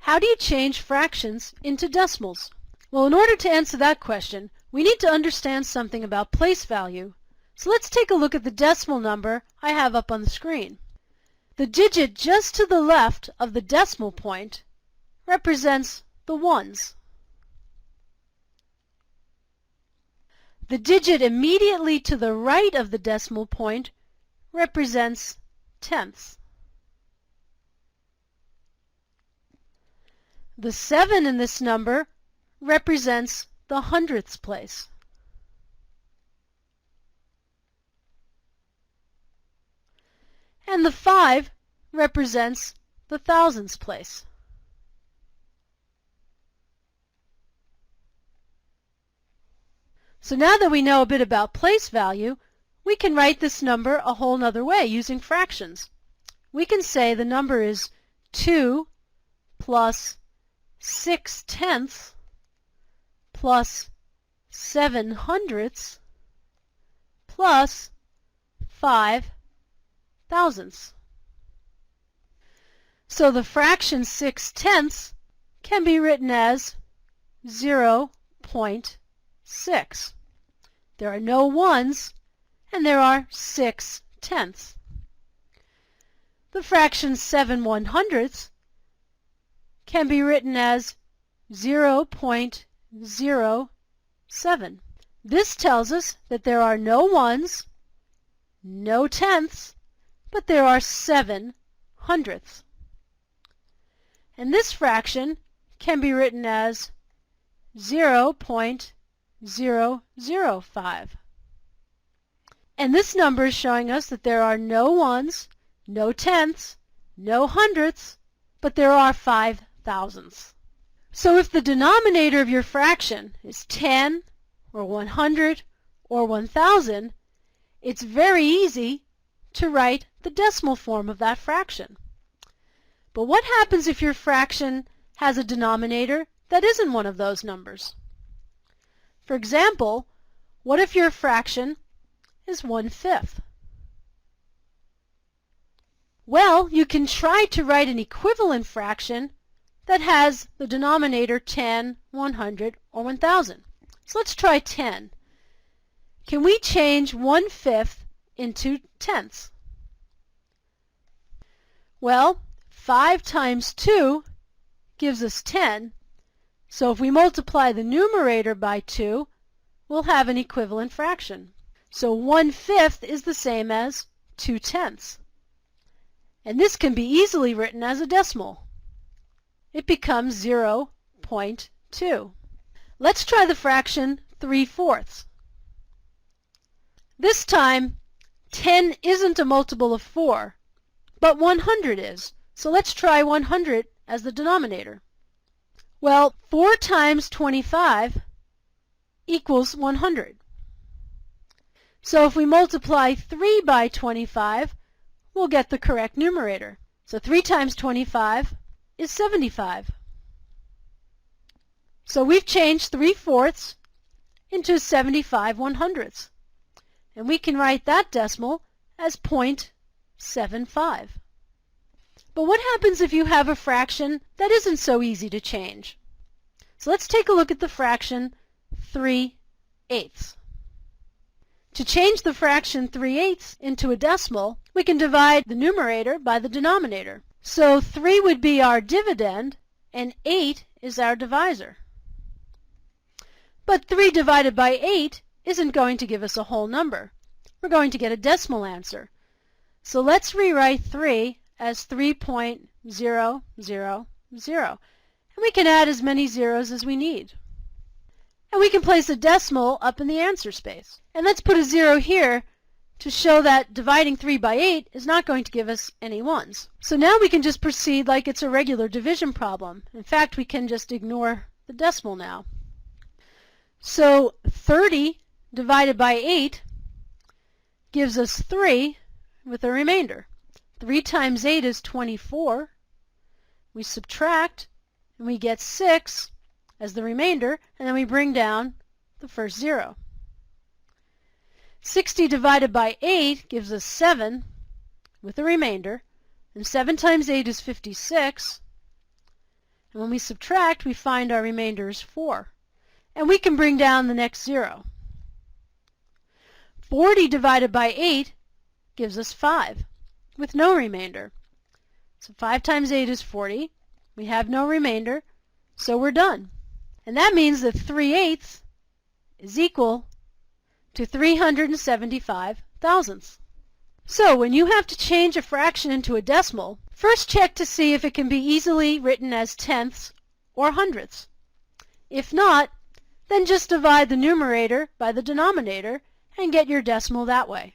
How do you change fractions into decimals? Well, in order to answer that question, we need to understand something about place value. So let's take a look at the decimal number I have up on the screen. The digit just to the left of the decimal point represents the ones. The digit immediately to the right of the decimal point represents tenths. The 7 in this number represents the hundredths place. And the 5 represents the thousandths place. So now that we know a bit about place value, we can write this number a whole nother way using fractions. We can say the number is 2 plus 6 tenths plus 7 hundredths plus 5 thousandths. So the fraction 6 tenths can be written as 0.6. There are no ones, and there are 6 tenths. The fraction 7 100ths can be written as 0.07. This tells us that there are no ones, no tenths, but there are 7 hundredths. And this fraction can be written as 0.005. And this number is showing us that there are no ones, no tenths, no hundredths, but there are 5 thousandths. So if the denominator of your fraction is 10 or 100 or 1000, it's very easy to write the decimal form of that fraction. But what happens if your fraction has a denominator that isn't one of those numbers? For example, what if your fraction is 1/5? Well, you can try to write an equivalent fraction that has the denominator 10, 100, or 1000. So let's try 10. Can we change 1/5 into tenths? Well, 5 times 2 gives us 10, so if we multiply the numerator by 2, we'll have an equivalent fraction. So 1/5 is the same as 2 tenths. And this can be easily written as a decimal. It becomes 0.2. Let's try the fraction 3/4. This time, 10 isn't a multiple of 4, but 100 is. So let's try 100 as the denominator. Well, 4 times 25 equals 100. So if we multiply 3 by 25, we'll get the correct numerator. So 3 times 25 is 75. So we've changed 3/4 into 75 100ths. And we can write that decimal as 0.75. But what happens if you have a fraction that isn't so easy to change? So let's take a look at the fraction 3/8. To change the fraction 3/8 into a decimal, we can divide the numerator by the denominator. So 3 would be our dividend, and 8 is our divisor. But 3 divided by 8 isn't going to give us a whole number. We're going to get a decimal answer. So let's rewrite 3 as 3.000. And we can add as many zeros as we need. And we can place a decimal up in the answer space. And let's put a 0 here to show that dividing 3 by 8 is not going to give us any ones. So now we can just proceed like it's a regular division problem. In fact, we can just ignore the decimal now. So 30 divided by 8 gives us 3 with a remainder. 3 times 8 is 24. We subtract and we get 6 as the remainder, and then we bring down the first 0. 60 divided by 8 gives us 7 with a remainder, and 7 times 8 is 56. And when we subtract, we find our remainder is 4. And we can bring down the next 0. 40 divided by 8 gives us 5, with no remainder. So 5 times 8 is 40. We have no remainder, so we're done. And that means that 3/8 is equal to 375 thousandths. So when you have to change a fraction into a decimal, first check to see if it can be easily written as tenths or hundredths. If not, then just divide the numerator by the denominator and get your decimal that way.